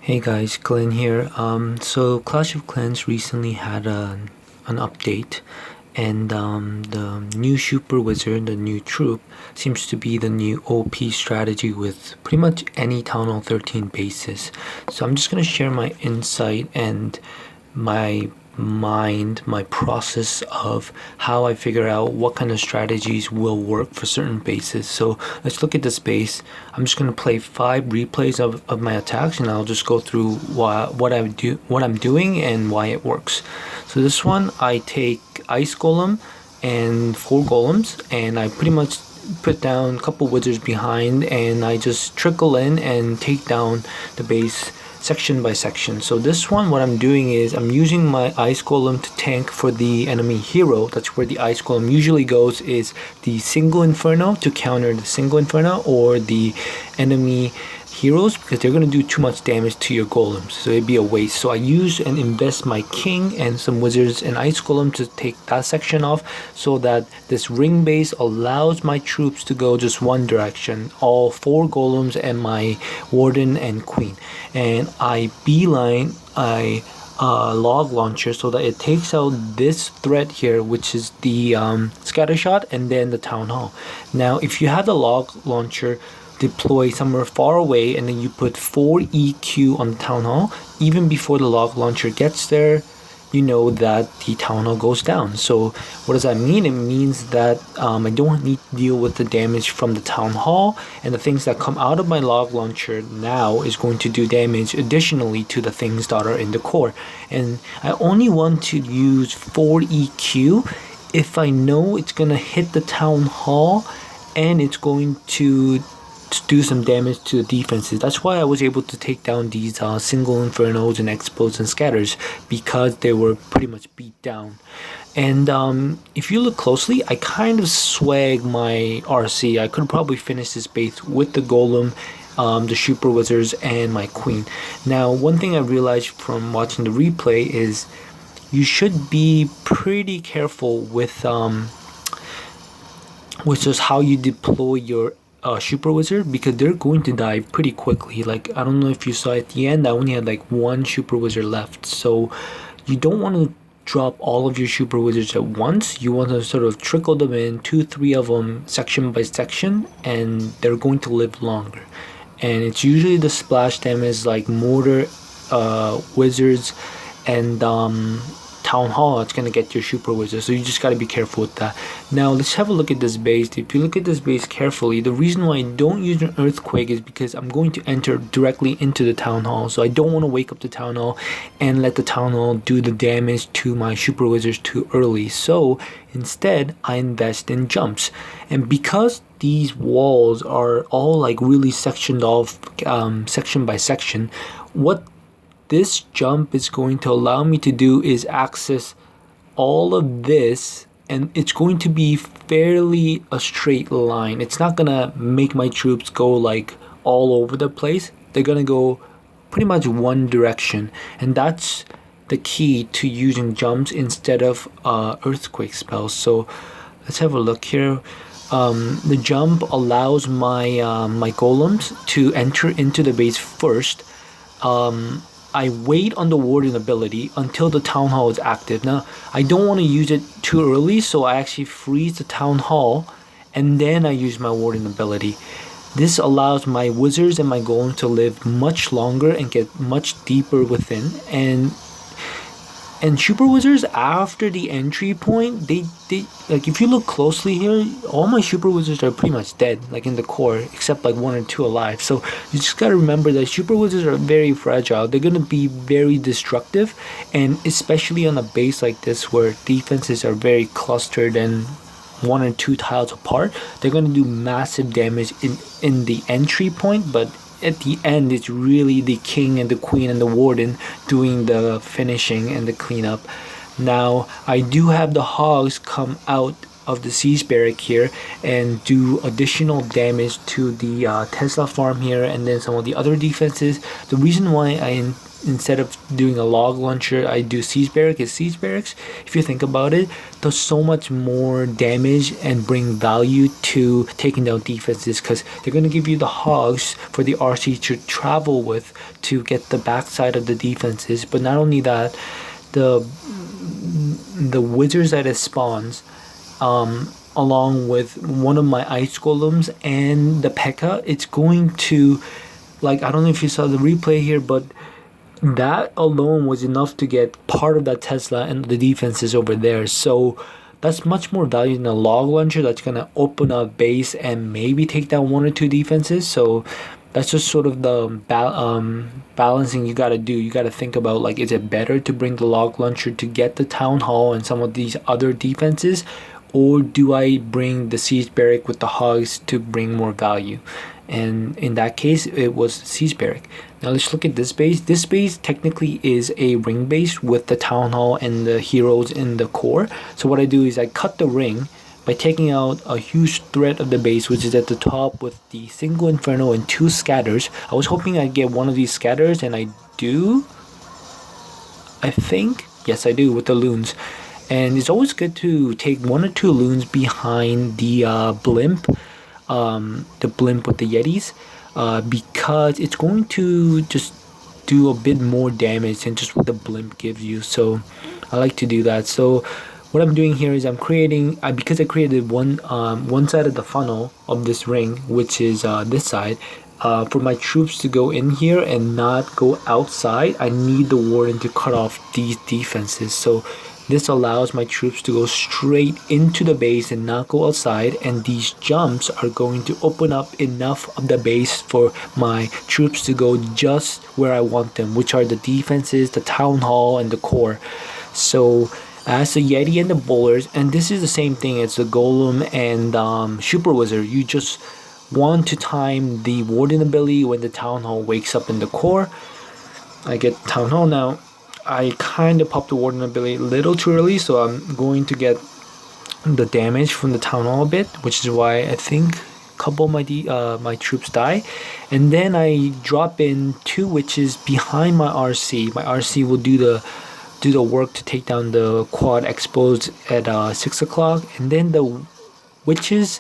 Hey guys, Glenn here. So Clash of Clans recently had an update, and the new Super Wizard, the new troop, seems to be the new OP strategy with pretty much any Town Hall 13 basis. So I'm just gonna share my insight and my process of how I figure out what kind of strategies will work for certain bases. So let's look at this base. I'm just gonna play 5 replays of my attacks, and I'll just go through what I'm doing and why it works. So this one, I take Ice Golem and 4 golems, and I pretty much put down a couple wizards behind, and I just trickle in and take down the base section by section. So this one, what I'm doing is I'm using my Ice Golem to tank for the enemy hero. That's where the Ice Golem usually goes, is the single Inferno to counter the single Inferno or the enemy heroes, because they're going to do too much damage to your golems, so it'd be a waste. So I use and invest my king and some wizards and Ice Golem to take that section off, so that this ring base allows my troops to go just one direction, all 4 golems and my warden and queen. And I beeline a log launcher so that it takes out this threat here, which is the scatter shot, and then the town hall. Now if you have the log launcher deploy somewhere far away, and then you put 4 EQ on the town hall, even before the log launcher gets there, you know that the town hall goes down. So what does that mean? It means that I don't need to deal with the damage from the town hall, and the things that come out of my log launcher now is going to do damage additionally to the things that are in the core. And I only want to use 4 EQ if I know it's gonna hit the town hall and it's going to do some damage to the defenses. That's why I was able to take down these single infernos and explodes and scatters, because they were pretty much beat down. And if you look closely, I kind of swag my RC. I could probably finish this base with the golem, the super wizards, and my queen. Now one thing I realized from watching the replay is you should be pretty careful with just how you deploy your super wizard, because they're going to die pretty quickly. Like, I don't know if you saw at the end, I only had like 1 super wizard left. So you don't want to drop all of your super wizards at once. You want to sort of trickle them in, 2-3 of them section by section, and they're going to live longer. And it's usually the splash damage, like mortar, wizards, and town hall, it's gonna get your super wizard. So you just got to be careful with that. Now let's have a look at this base. If you look at this base carefully, the reason why I don't use an earthquake is because I'm going to enter directly into the town hall. So I don't want to wake up the town hall and let the town hall do the damage to my super wizards too early. So instead I invest in jumps. And because these walls are all like really sectioned off, section by section, what this jump is going to allow me to do is access all of this, and it's going to be fairly a straight line. It's not gonna make my troops go like all over the place. They're gonna go pretty much one direction, and that's the key to using jumps instead of earthquake spells. So let's have a look here. The jump allows my my golems to enter into the base first. I wait on the warden ability until the town hall is active. Now I don't want to use it too early, so I actually freeze the town hall and then I use my warden ability. This allows my wizards and my golem to live much longer and get much deeper within. And super wizards, after the entry point, they like, if you look closely here, all my super wizards are pretty much dead, like in the core, except like 1 or 2 alive. So you just gotta remember that super wizards are very fragile. They're gonna be very destructive, and especially on a base like this where defenses are very clustered and 1 or 2 tiles apart, they're gonna do massive damage in the entry point, but at the end it's really the king and the queen and the warden doing the finishing and the cleanup. Now I do have the hogs come out of the siege barrack here and do additional damage to the Tesla farm here, and then some of the other defenses. The reason why instead of doing a log launcher, I do siege barrack is siege barracks, if you think about it, does so much more damage and bring value to taking down defenses, because they're going to give you the hogs for the RC to travel with to get the backside of the defenses. But not only that, the wizards that it spawns, along with one of my ice golems and the pekka, it's going to, like, I don't know if you saw the replay here, but that alone was enough to get part of that Tesla and the defenses over there. So that's much more value than a log launcher that's gonna open up base and maybe take down one or two defenses. So that's just sort of the balancing you gotta do. You gotta think about, like, is it better to bring the log launcher to get the town hall and some of these other defenses, or do I bring the siege barrack with the hogs to bring more value? And in that case, it was siege barrack. Now let's look at this base. This base technically is a ring base with the town hall and the heroes in the core. So what I do is I cut the ring by taking out a huge thread of the base, which is at the top with the single inferno and 2 scatters. I was hoping I'd get one of these scatters, and I do. I think, yes, I do, with the loons. And it's always good to take 1 or 2 loons behind the blimp, with the yetis, because it's going to just do a bit more damage than just what the blimp gives you. So I like to do that. So what I'm doing here is I'm creating, because I created one side of the funnel of this ring, which is this side, for my troops to go in here and not go outside. I need the warden to cut off these defenses. So this allows my troops to go straight into the base and not go outside, and these jumps are going to open up enough of the base for my troops to go just where I want them, which are the defenses, the town hall, and the core. So as the yeti and the bowlers, and this is the same thing as the golem and super wizard, you just want to time the warden ability when the town hall wakes up in the core. I get town hall now. I kind of popped the warden ability a little too early, so I'm going to get the damage from the town hall a bit, which is why I think a couple of my troops die. And then I drop in 2 witches behind my RC. My RC will do the work to take down the quad expos at 6 o'clock, and then the witches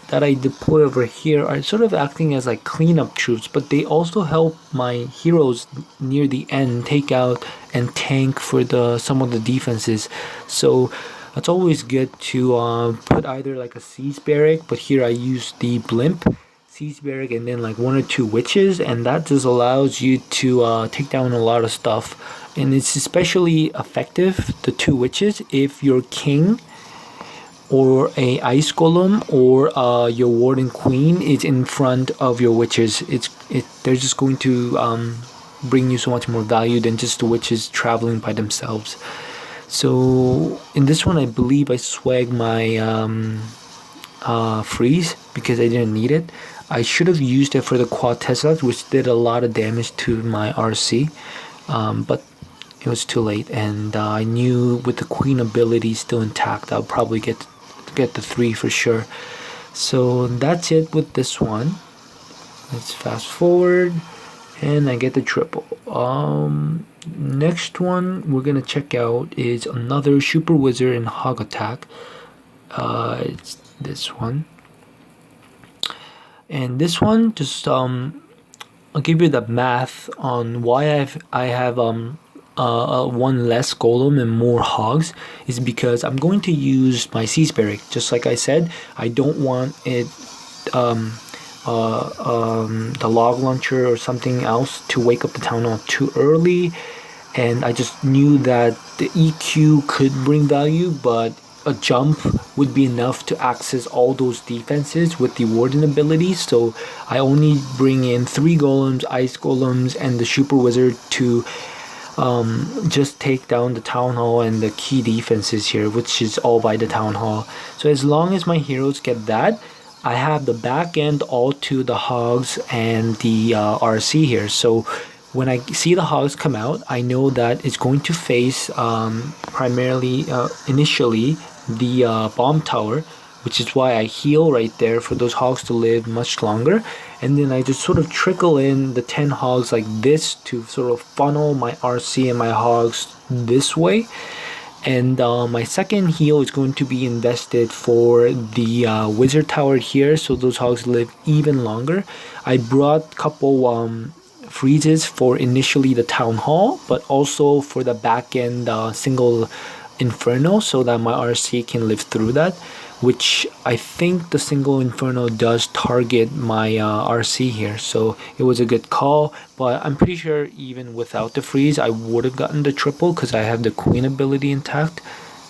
that I deploy over here are sort of acting as like cleanup troops, but they also help my heroes near the end take out and tank for some of the defenses. So it's always good to put either like a siege barrack, but here I use the blimp siege barrack, and then like 1 or 2 witches, and that just allows you to take down a lot of stuff. And it's especially effective, the 2 witches, if your king or a ice golem or your warden queen is in front of your witches. They're just going to bring you so much more value than just the witches traveling by themselves. So in this one, I believe I swag my freeze because I didn't need it. I should have used it for the quad Teslas, which did a lot of damage to my RC, but it was too late, and I knew with the queen ability still intact, I'll probably get the 3 for sure. So that's it with this one. Let's fast forward, and I get the triple. Next one we're gonna check out is another super wizard and hog attack. It's this one, and this one just I'll give you the math on why I have one less golem and more hogs, is because I'm going to use my siege barrack. Just like I said, I don't want it the log launcher or something else to wake up the town hall too early, and I just knew that the EQ could bring value, but a jump would be enough to access all those defenses with the warden ability. So I only bring in 3 golems, ice golems, and the super wizard to just take down the town hall and the key defenses here, which is all by the town hall. So as long as my heroes get that, I have the back end all to the hogs and the RC here. So when I see the hogs come out, I know that it's going to face primarily initially the bomb tower, which is why I heal right there for those hogs to live much longer. And then I just sort of trickle in the 10 hogs like this to sort of funnel my RC and my hogs this way. And my second heal is going to be invested for the wizard tower here, so those hogs live even longer. I brought a couple freezes for initially the town hall, but also for the back end single inferno, so that my RC can live through that, which I think the single inferno does target my RC here, so it was a good call. But I'm pretty sure even without the freeze I would have gotten the triple because I have the queen ability intact.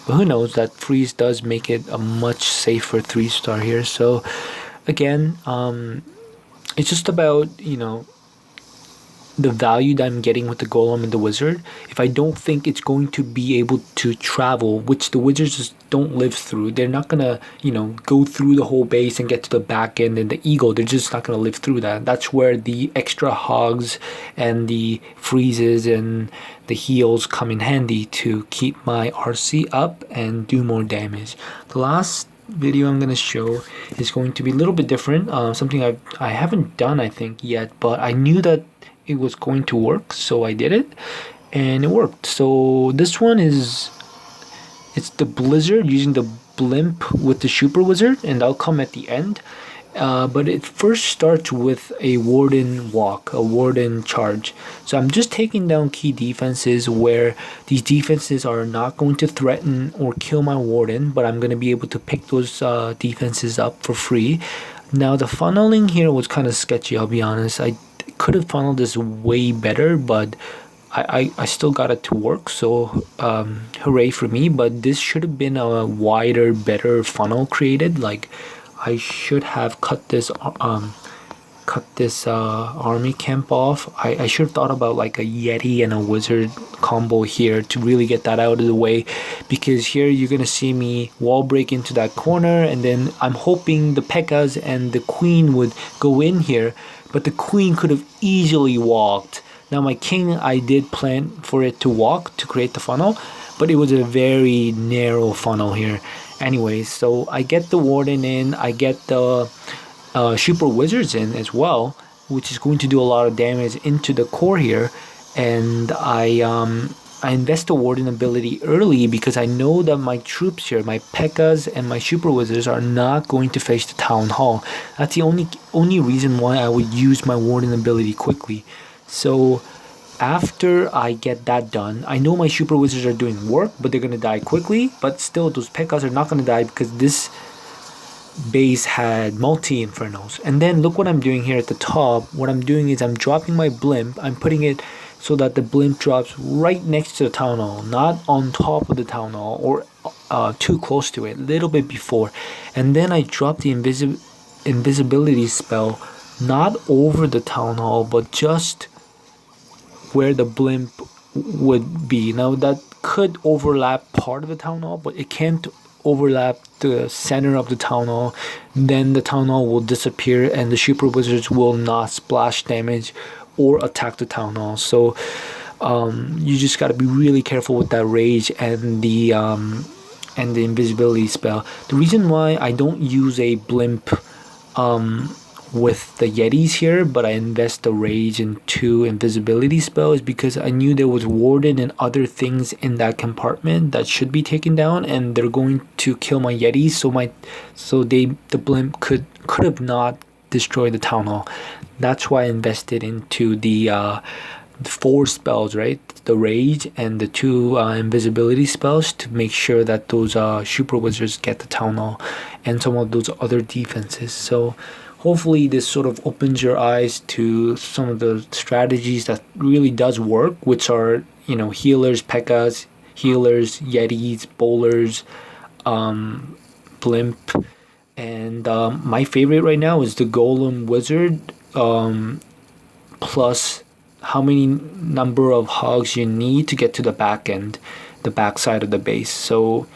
But who knows, that freeze does make it a much safer 3-star here. So again, it's just about, the value that I'm getting with the golem and the wizard. If I don't think it's going to be able to travel, which the wizards just don't live through, they're not gonna, go through the whole base and get to the back end, and the eagle, they're just not gonna live through that. That's where the extra hogs and the freezes and the heals come in handy to keep my RC up and do more damage. The last video I'm going to show is going to be a little bit different, something I haven't done I think yet, but I knew that it was going to work, so I did it and it worked. So this one is, it's the blizzard using the blimp with the super wizard, and I'll come at the end. But it first starts with a warden walk, a warden charge. So I'm just taking down key defenses where these defenses are not going to threaten or kill my warden, but I'm going to be able to pick those defenses up for free. Now the funneling here was kind of sketchy, I'll be honest. I could have funneled this way better, but I still got it to work, so hooray for me. But this should have been a wider, better funnel created. Like, I should have cut this army camp off. I should have thought about like a yeti and a wizard combo here to really get that out of the way, because here you're gonna see me wall break into that corner, and then I'm hoping the pekkas and the queen would go in here, but the queen could have easily walked. Now my king, I did plan for it to walk to create the funnel, but it was a very narrow funnel here. Anyways, so I get the warden in, I get the super wizards in as well, which is going to do a lot of damage into the core here. And I invest the warden ability early because I know that my troops here, my pekkas and my super wizards, are not going to face the town hall. That's the only reason why I would use my warden ability quickly. So after I get that done, I know my super wizards are doing work, but they're gonna die quickly. But still, those pekkas are not gonna die because this base had multi infernos. And then look what I'm doing here at the top. What I'm doing is I'm dropping my blimp. I'm putting it so that the blimp drops right next to the town hall, not on top of the town hall or too close to it, a little bit before. And then I drop the invisibility spell, not over the town hall, but just where the blimp would be. Now that could overlap part of the town hall, but it can't overlap the center of the town hall. Then the town hall will disappear and the super wizards will not splash damage or attack the town hall. So you just got to be really careful with that rage and the invisibility spell. The reason why I don't use a blimp with the yetis here, but I invest the rage into invisibility spell, is because I knew there was warden and other things in that compartment that should be taken down, and they're going to kill my yetis. So the blimp could have not destroyed the town hall. That's why I invested into the 4 spells, right? The rage and the 2 invisibility spells to make sure that those super wizards get the town hall and some of those other defenses. So hopefully this sort of opens your eyes to some of the strategies that really does work, which are, healers, pekkas, healers, yetis, bowlers, blimp, and my favorite right now is the golem wizard, plus how many number of hogs you need to get to the back end, the back side of the base. So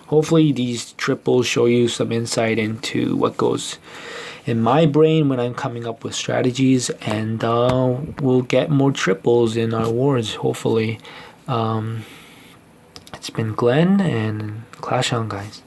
hopefully these triples show you some insight into what goes in my brain when I'm coming up with strategies, and we'll get more triples in our wars, hopefully. It's been Glenn, and Clash on, guys.